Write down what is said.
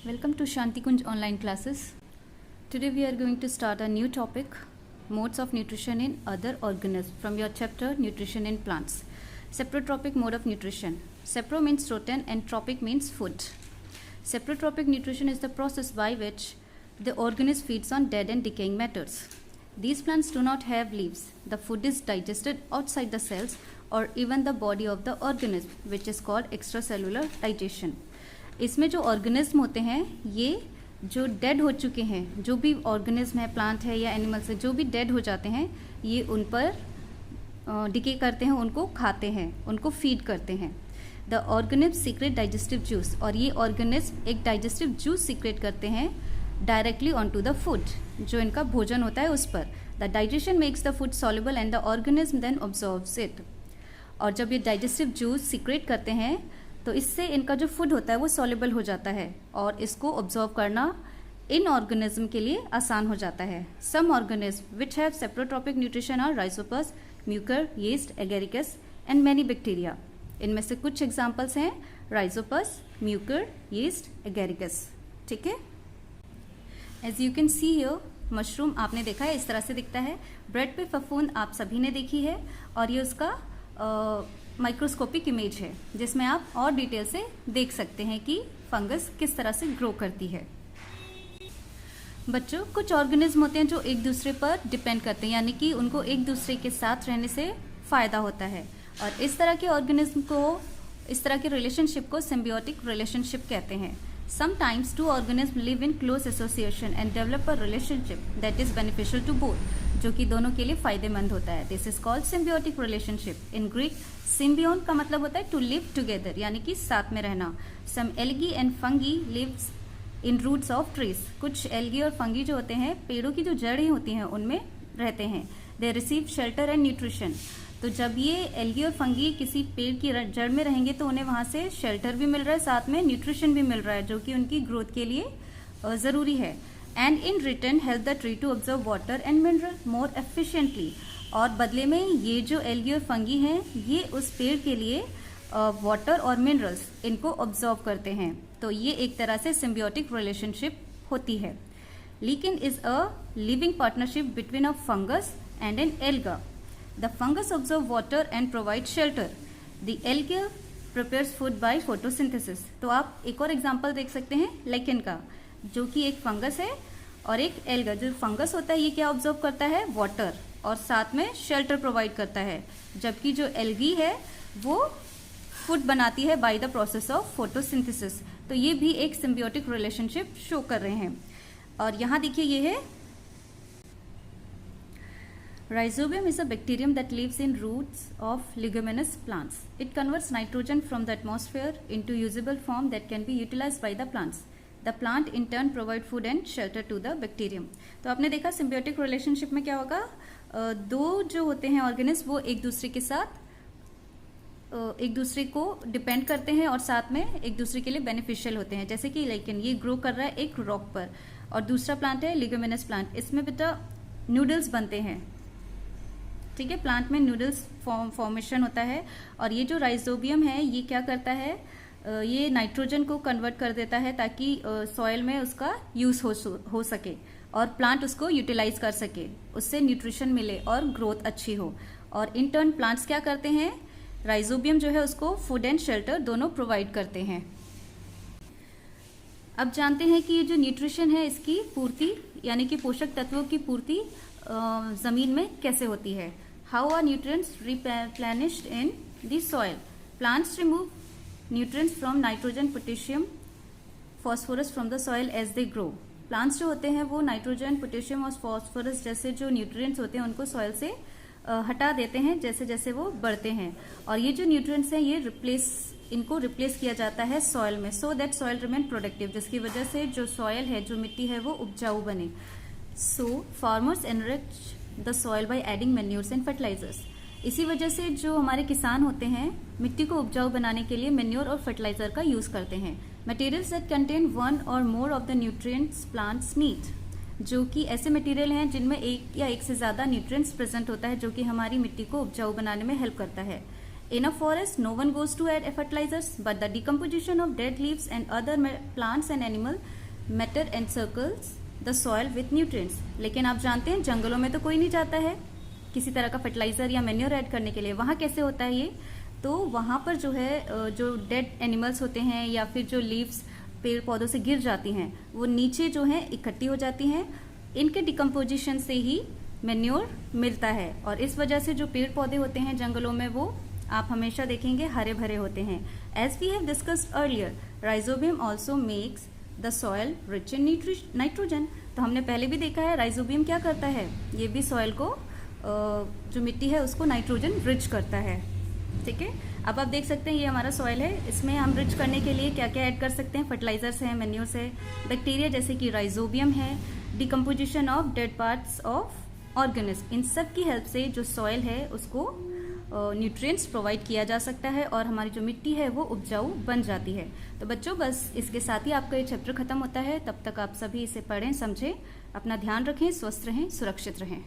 Welcome to Shanti Kunj online classes. Today we are going to start a new topic, modes of nutrition in other organisms, from your chapter Nutrition in Plants. Saprotropic mode of nutrition. Sapro means protein and tropic means food. Saprotropic nutrition is the process by which the organism feeds on dead and decaying matters. These plants do not have leaves. The food is digested outside the cells or even the body of the organism, which is called extracellular digestion. इसमें जो organism होते हैं ये जो dead हो चुके हैं, जो भी ऑर्गेनिज्म है, प्लांट है या एनिमल से जो भी डेड हो जाते हैं, ये उन पर डिके करते हैं, उनको खाते हैं, उनको फीड करते हैं. The organism secrete digestive juice, और ये ऑर्गेनिज्म एक डाइजेस्टिव जूस सीक्रेट करते हैं directly on to the food, जो इनका भोजन होता है उस पर. The digestion makes the food soluble and the organism then absorbs it. और जब ये डाइजेस्टिव जूस सीक्रेट करते हैं तो इससे इनका जो फूड होता है वो सॉल्युबल हो जाता है और इसको ऑब्जॉर्व करना इन ऑर्गेनिज्म के लिए आसान हो जाता है. Some organism which have saprotrophic nutrition are rhizopus, mucor, yeast, agaricus and many bacteria. इनमें से कुछ एग्जांपल्स हैं राइजोपस, म्यूकर, यीस्ट, एगेरिकस. ठीक है. As you can see here, mushroom आपने देखा है, इस तरह से दिखता है. ब्रेड पे फफूंद आप सभी ने देखी है और ये उसका माइक्रोस्कोपिक इमेज है जिसमें आप और डिटेल से देख सकते हैं कि फंगस किस तरह से ग्रो करती है. बच्चों, कुछ ऑर्गेनिज्म होते हैं जो एक दूसरे पर डिपेंड करते हैं, यानी कि उनको एक दूसरे के साथ रहने से फायदा होता है, और इस तरह के ऑर्गेनिज्म को, इस तरह के रिलेशनशिप को सिम्बियोटिक रिलेशनशिप कहते हैं. Sometimes two organisms live in close association and develop a relationship that is beneficial to both, जो कि दोनों के लिए फायदेमंद होता है. This is called symbiotic relationship. In Greek, symbion का मतलब होता है to live together, यानी कि साथ में रहना. Some algae and fungi lives in roots of trees. कुछ algae और fungi जो होते हैं पेड़ों की जो जड़ें होती हैं उनमें रहते हैं. They receive shelter and nutrition. तो जब ये एल्गी और फंगी किसी पेड़ की जड़ में रहेंगे तो उन्हें वहाँ से शेल्टर भी मिल रहा है, साथ में न्यूट्रिशन भी मिल रहा है, जो कि उनकी ग्रोथ के लिए ज़रूरी है. And in return help the tree to observe water and mineral more efficiently. और बदले में ये जो एल्गी और फंगी हैं ये उस पेड़ के लिए वाटर और मिनरल्स इनको ऑब्जर्व करते हैं. तो ये एक तरह से सिम्बियोटिक रिलेशनशिप होती है. Lichen is a living partnership between a fungus and an alga. The fungus absorb water and provide shelter. The algae prepares food by photosynthesis. तो आप एक और एग्जांपल देख सकते हैं लेकिन का, जो कि एक फंगस है और एक एल्गा. जो फंगस होता है ये क्या ऑब्जर्व करता है, वाटर, और साथ में शेल्टर प्रोवाइड करता है, जबकि जो एल्गी है वो फूड बनाती है by the process of photosynthesis. तो ये भी एक सिम्बियोटिक रिलेशनशिप शो कर रहे हैं. और यहाँ देखिए ये है Rhizobium is a bacterium that lives in roots of leguminous plants. It converts nitrogen from the atmosphere into usable form that can be utilized by the plants. The plant in turn provide food and shelter to the bacterium. तो आपने देखा symbiotic relationship में क्या होगा, दो जो होते हैं ऑर्गेनिज्म वो एक दूसरे के साथ एक दूसरे को डिपेंड करते हैं और साथ में एक दूसरे के लिए बेनिफिशियल होते हैं. जैसे कि लेकिन ये ग्रो कर रहा है एक रॉक पर और दूसरा प्लांट है लिग्यूमिनस प्लांट. इसमें बेटा नूडल्स बनते हैं. ठीक है, प्लांट में नूडल्स फॉर्मेशन होता है. और ये जो राइजोबियम है ये क्या करता है, ये नाइट्रोजन को कन्वर्ट कर देता है ताकि सॉइल में उसका यूज हो सके और प्लांट उसको यूटिलाइज कर सके, उससे न्यूट्रिशन मिले और ग्रोथ अच्छी हो. और इन टर्न प्लांट्स क्या करते हैं, राइजोबियम जो है उसको फूड एंड शेल्टर दोनों प्रोवाइड करते हैं. अब जानते हैं कि ये जो न्यूट्रिशन है इसकी पूर्ति, यानी कि पोषक तत्वों की पूर्ति जमीन में कैसे होती है. How are nutrients replenished in the soil? Plants remove nutrients from nitrogen, potassium, phosphorus from the soil as they grow. Plants जो होते हैं वो नाइट्रोजन, पोटेशियम और फॉस्फोरस जैसे जो न्यूट्रिएंट्स होते हैं उनको सॉइल से हटा देते हैं जैसे जैसे वो बढ़ते हैं. और ये जो न्यूट्रिएंट्स हैं ये इनको रिप्लेस किया जाता है सॉइल में, so that soil remain productive, जिसकी वजह से जो सॉइल है, जो मिट्टी है वो उपजाऊ बने. So farmers enrich the soil by adding manures and fertilisers. इसी वजह से जो हमारे किसान होते हैं मिट्टी को उपजाऊ बनाने के लिए मैन्योर और फर्टिलाइजर का यूज करते हैं. मटेरियल्स दैट कंटेन वन और more of the nutrients plants need, जो कि ऐसे मटेरियल हैं जिनमें एक या एक से ज्यादा न्यूट्रिएंट्स प्रेजेंट होता है जो कि हमारी मिट्टी को उपजाऊ बनाने में हेल्प करता है. In a forest, no one goes to add fertilizers, but the decomposition of dead leaves and other plants and animals matter encircles the soil with nutrients. लेकिन आप जानते हैं जंगलों में तो कोई नहीं जाता है किसी तरह का फर्टिलाइजर या मैन्योर ऐड करने के लिए। वहाँ कैसे होता है ये? तो वहाँ पर जो है जो डेड एनिमल्स होते हैं या फिर जो लीव्स पेड़ पौधों से गिर जाती हैं वो नीचे जो है इकट्ठी हो जाती हैं। इनके डिकम्पोजिशन से ही मैन्योर मिलता है और इस वजह से जो पेड़ पौधे होते हैं जंगलों में वो आप हमेशा देखेंगे हरे भरे होते हैं। As we have discussed earlier, rhizobium also makes the soil rich in nitrogen. तो हमने पहले भी देखा है राइजोबियम क्या करता है, ये भी सॉइल को जो मिट्टी है उसको नाइट्रोजन रिच करता है। ठीक है, अब आप देख सकते हैं ये हमारा सॉइल है, इसमें हम रिच करने के लिए क्या क्या ऐड कर सकते हैं? फर्टिलाइजर्स हैं, मैन्योर्स है, बैक्टीरिया जैसे कि राइजोबियम है, decomposition of dead parts of organism. इन सब की हेल्प से जो सॉइल है उसको न्यूट्रिएंट्स प्रोवाइड किया जा सकता है और हमारी जो मिट्टी है वो उपजाऊ बन जाती है। तो बच्चों बस इसके साथ ही आपका ये चैप्टर खत्म होता है। तब तक आप सभी इसे पढ़ें, समझें, अपना ध्यान रखें, स्वस्थ रहें, सुरक्षित रहें।